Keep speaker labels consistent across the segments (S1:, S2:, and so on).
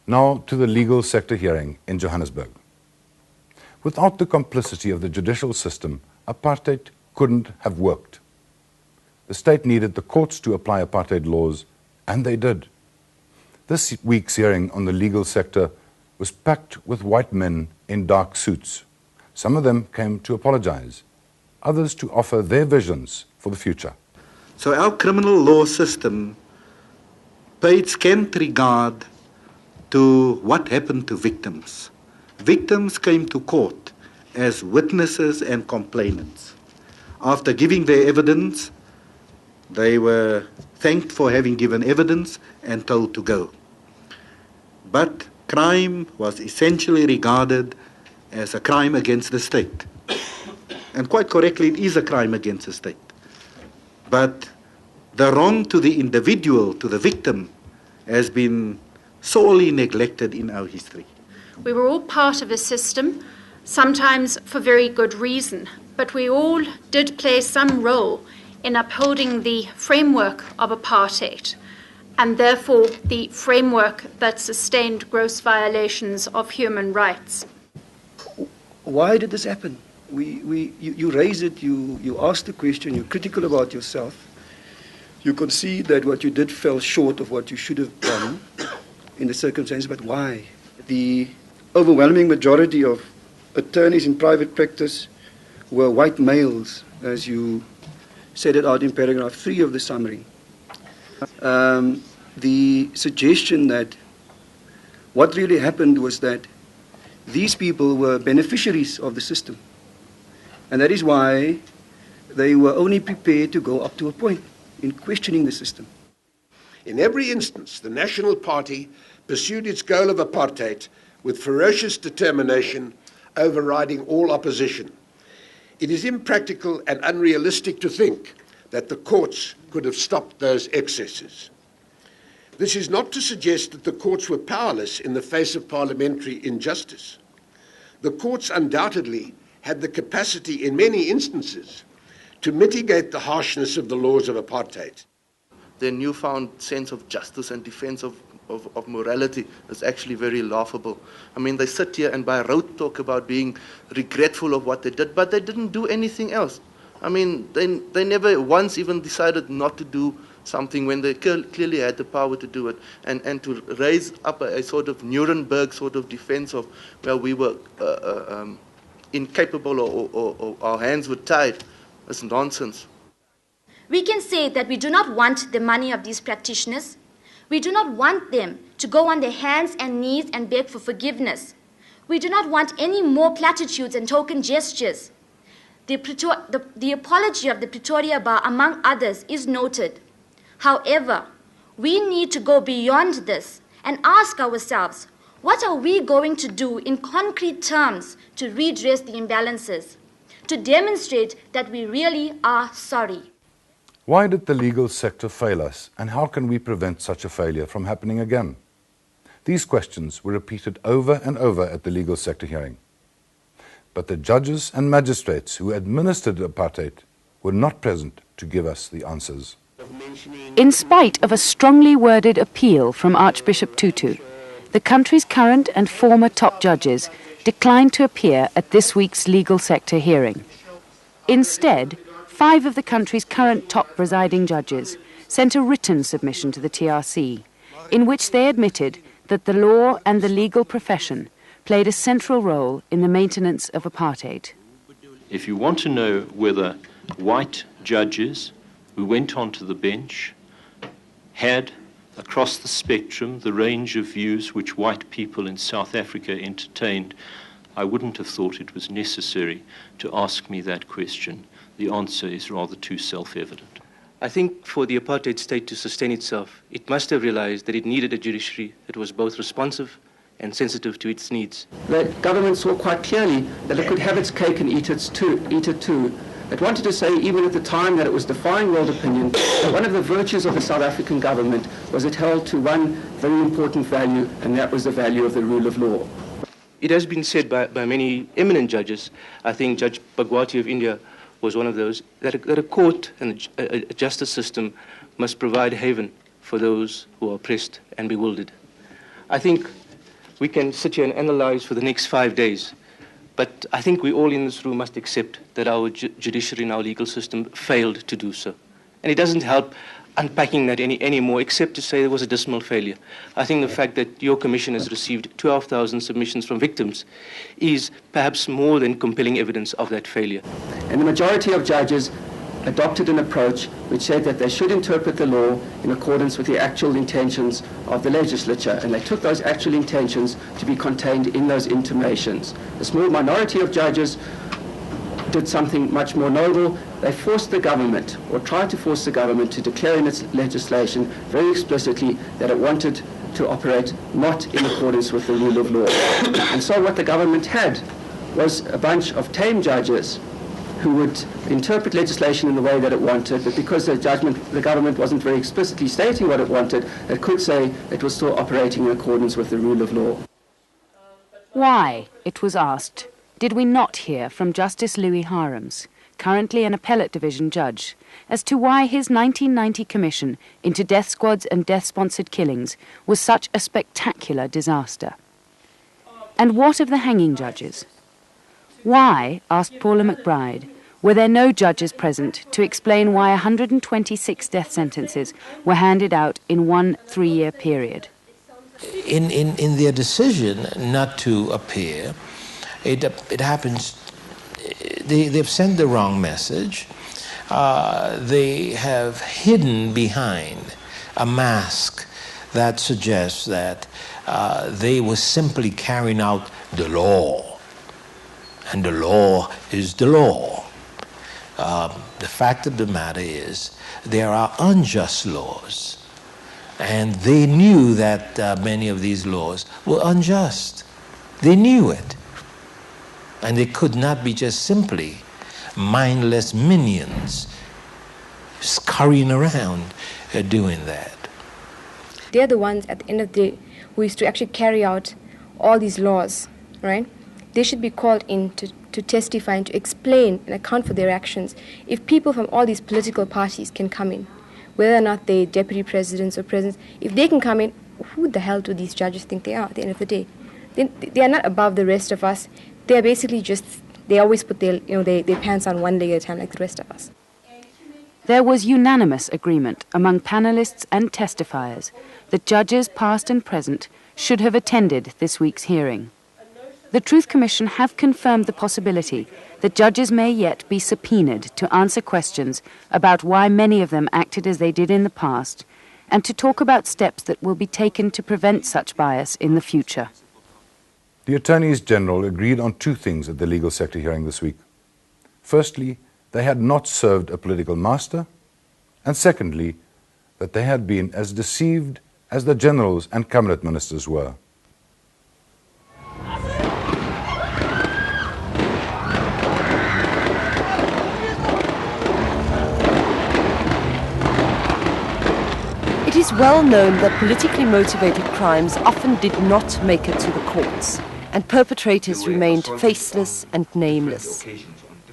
S1: Now to the legal sector hearing in Johannesburg. Without the complicity of the judicial system, apartheid couldn't have worked. The state needed the courts to apply apartheid laws, and they did. This week's hearing on the legal sector was packed with white men in dark suits. Some of them came to apologize, others to offer their visions for the future.
S2: So our criminal law system paid scant regard to what happened to victims. Victims came to court as witnesses and complainants. After giving their evidence, they were thanked for having given evidence and told to go. But crime was essentially regarded as a crime against the state. And quite correctly, it is a crime against the state. But the wrong to the individual, to the victim, has been sorely neglected in our history.
S3: We were all part of a system, sometimes for very good reason, but we all did play some role in upholding the framework of apartheid, and therefore the framework that sustained gross violations of human rights.
S4: Why did this happen? You raise it, you ask the question, you're critical about yourself. You concede that what you did fell short of what you should have done in the circumstances, but why? The overwhelming majority of attorneys in private practice were white males, as you said it out in paragraph 3 of the summary. The suggestion that what really happened was that these people were beneficiaries of the system, and that is why they were only prepared to go up to a point in questioning the system.
S5: In every instance, the National Party pursued its goal of apartheid with ferocious determination, overriding all opposition. It is impractical and unrealistic to think that the courts could have stopped those excesses. This is not to suggest that the courts were powerless in the face of parliamentary injustice. The courts undoubtedly had the capacity in many instances to mitigate the harshness of the laws of apartheid.
S6: Their newfound sense of justice and defense of morality is actually very laughable. I mean, they sit here and by rote talk about being regretful of what they did, but they didn't do anything else. I mean, they never once even decided not to do something when they clearly had the power to do it. And to raise up a sort of Nuremberg sort of defense of, well, we were incapable or our hands were tied, is nonsense.
S7: We can say that we do not want the money of these practitioners. We do not want them to go on their hands and knees and beg for forgiveness. We do not want any more platitudes and token gestures. The apology of the Pretoria Bar, among others, is noted. However, we need to go beyond this and ask ourselves, what are we going to do in concrete terms to redress the imbalances, to demonstrate that we really are sorry?
S1: Why did the legal sector fail us, and how can we prevent such a failure from happening again? These questions were repeated over and over at the legal sector hearing. But the judges and magistrates who administered apartheid were not present to give us the answers.
S8: In spite of a strongly worded appeal from Archbishop Tutu, the country's current and former top judges declined to appear at this week's legal sector hearing. Instead, 5 of the country's current top presiding judges sent a written submission to the TRC, in which they admitted that the law and the legal profession played a central role in the maintenance of apartheid.
S9: If you want to know whether white judges who went onto the bench had, across the spectrum, the range of views which white people in South Africa entertained, I wouldn't have thought it was necessary to ask me that question. The answer is rather too self-evident.
S10: I think for the apartheid state to sustain itself, it must have realized that it needed a judiciary that was both responsive and sensitive to its needs.
S11: The government saw quite clearly that it could have its cake and eat it too. It wanted to say, even at the time that it was defying world opinion, that one of the virtues of the South African government was it held to one very important value, and that was the value of the rule of law.
S10: It has been said by many eminent judges, I think Judge Bhagwati of India was one of those, that a court and a justice system must provide haven for those who are oppressed and bewildered. I think we can sit here and analyze for the next 5 days. But I think we all in this room must accept that our judiciary and our legal system failed to do so. And it doesn't help unpacking that anymore, except to say there was a dismal failure. I think the fact that your commission has received 12,000 submissions from victims is perhaps more than compelling evidence of that failure.
S11: And the majority of judges adopted an approach which said that they should interpret the law in accordance with the actual intentions of the legislature, and they took those actual intentions to be contained in those intimations. A small minority of judges did something much more noble. They forced the government, or tried to force the government, to declare in its legislation very explicitly that it wanted to operate not in accordance with the rule of law. And so what the government had was a bunch of tame judges who would interpret legislation in the way that it wanted, but because the government wasn't very explicitly stating what it wanted, it could say it was still operating in accordance with the rule of law.
S8: Why, it was asked, did we not hear from Justice Louis Harams, currently an appellate division judge, as to why his 1990 commission into death squads and death-sponsored killings was such a spectacular disaster? And what of the hanging judges? Why, asked Paula McBride, were there no judges present to explain why 126 death sentences were handed out in one 3-year period?
S12: In their decision not to appear, it happens, they've sent the wrong message. They have hidden behind a mask that suggests that they were simply carrying out the law. And the law is the law. The fact of the matter is there are unjust laws. And they knew that many of these laws were unjust. They knew it. And they could not be just simply mindless minions scurrying around doing that.
S13: They're the ones at the end of the day who used to actually carry out all these laws, right? They should be called in to testify and to explain and account for their actions. If people from all these political parties can come in, whether or not they're deputy presidents or presidents, if they can come in, who the hell do these judges think they are at the end of the day? They are not above the rest of us. They are basically just, they always put their pants on one leg at a time like the rest of us.
S8: There was unanimous agreement among panelists and testifiers that judges past and present should have attended this week's hearing. The Truth Commission have confirmed the possibility that judges may yet be subpoenaed to answer questions about why many of them acted as they did in the past, and to talk about steps that will be taken to prevent such bias in the future.
S1: The Attorneys General agreed on two things at the legal sector hearing this week. Firstly, they had not served a political master, and secondly, that they had been as deceived as the generals and cabinet ministers were.
S14: It is well known that politically motivated crimes often did not make it to the courts, and perpetrators remained faceless and nameless.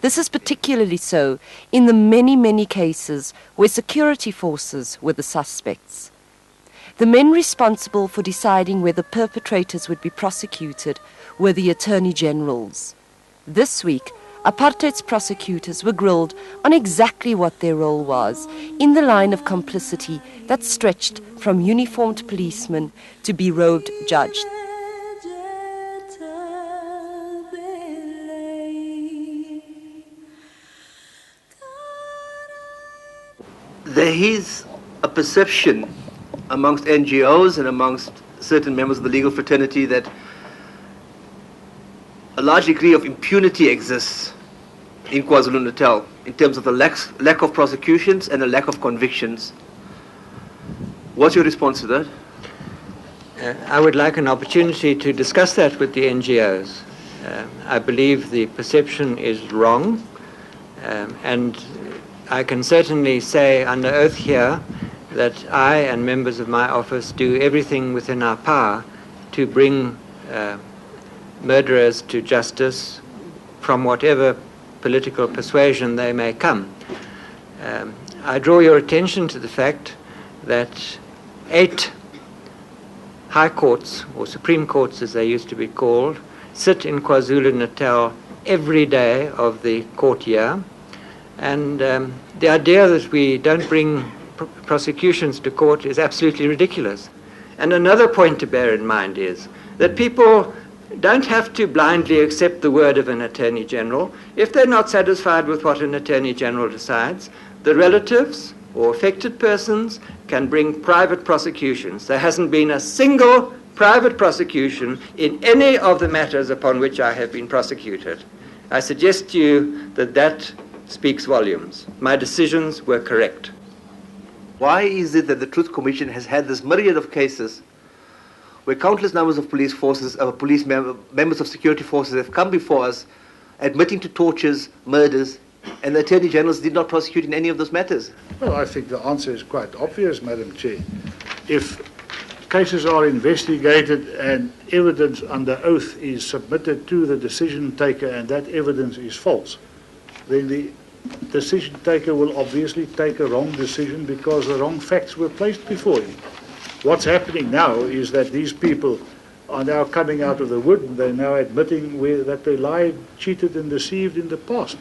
S14: This is particularly so in the many, many cases where security forces were the suspects. The men responsible for deciding whether perpetrators would be prosecuted were the Attorney Generals. This week, apartheid's prosecutors were grilled on exactly what their role was in the line of complicity that stretched from uniformed policemen to berobed judges.
S6: There is a perception amongst NGOs and amongst certain members of the legal fraternity that a large degree of impunity exists in KwaZulu-Natal in terms of the lack of prosecutions and the lack of convictions. What's your response to that?
S15: I would like an opportunity to discuss that with the NGOs. I believe the perception is wrong, and I can certainly say under oath here that I and members of my office do everything within our power to bring murderers to justice from whatever political persuasion they may come. I draw your attention to the fact that 8 high courts, or Supreme Courts as they used to be called, sit in KwaZulu-Natal every day of the court year. And the idea that we don't bring prosecutions to court is absolutely ridiculous. And another point to bear in mind is that people don't have to blindly accept the word of an Attorney General. If they're not satisfied with what an Attorney General decides, the relatives or affected persons can bring private prosecutions. There hasn't been a single private prosecution in any of the matters upon which I have been prosecuted. I suggest to you that that speaks volumes. My decisions were correct.
S6: Why is it that the Truth Commission has had this myriad of cases where countless numbers of police forces, members of security forces have come before us admitting to tortures, murders, and the Attorney Generals did not prosecute in any of those matters?
S16: Well, I think the answer is quite obvious, Madam Chair. If cases are investigated and evidence under oath is submitted to the decision taker and that evidence is false, then the decision taker will obviously take a wrong decision because the wrong facts were placed before him. What's happening now is that these people are now coming out of the wood and they're now admitting that they lied, cheated and deceived in the past.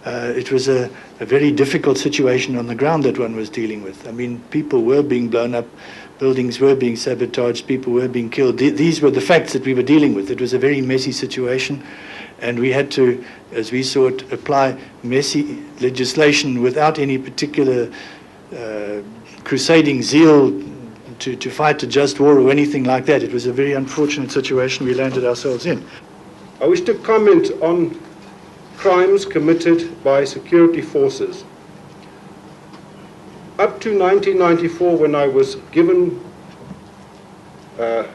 S17: It was a very difficult situation on the ground that one was dealing with. I mean, people were being blown up, buildings were being sabotaged, people were being killed. These were the facts that we were dealing with. It was a very messy situation, and we had to, as we saw it, apply messy legislation without any particular crusading zeal to fight a just war or anything like that. It was a very unfortunate situation we landed ourselves in.
S18: I wish to comment on crimes committed by security forces. Up to 1994, when I was given the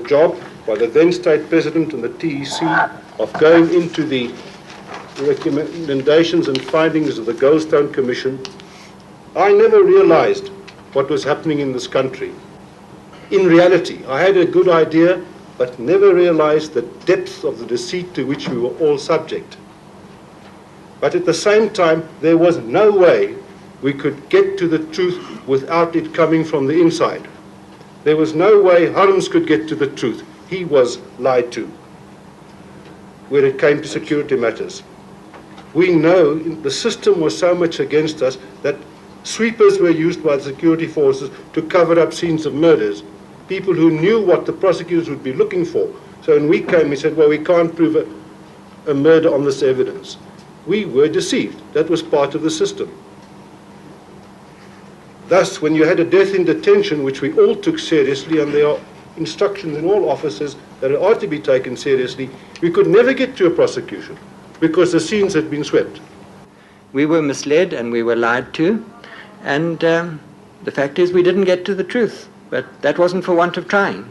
S18: job by the then State President and the TEC of going into the recommendations and findings of the Goldstone Commission, I never realized what was happening in this country. In reality, I had a good idea, but never realized the depth of the deceit to which we were all subject. But at the same time, there was no way we could get to the truth without it coming from the inside. There was no way Harms could get to the truth. He was lied to when it came to security matters. We know the system was so much against us that sweepers were used by the security forces to cover up scenes of murders. People who knew what the prosecutors would be looking for. So when we came, we said, well, we can't prove a murder on this evidence. We were deceived. That was part of the system. Thus, when you had a death in detention, which we all took seriously, and there are instructions in all offices that it ought to be taken seriously, we could never get to a prosecution because the scenes had been swept.
S15: We were misled and we were lied to, and the fact is we didn't get to the truth, but that wasn't for want of trying.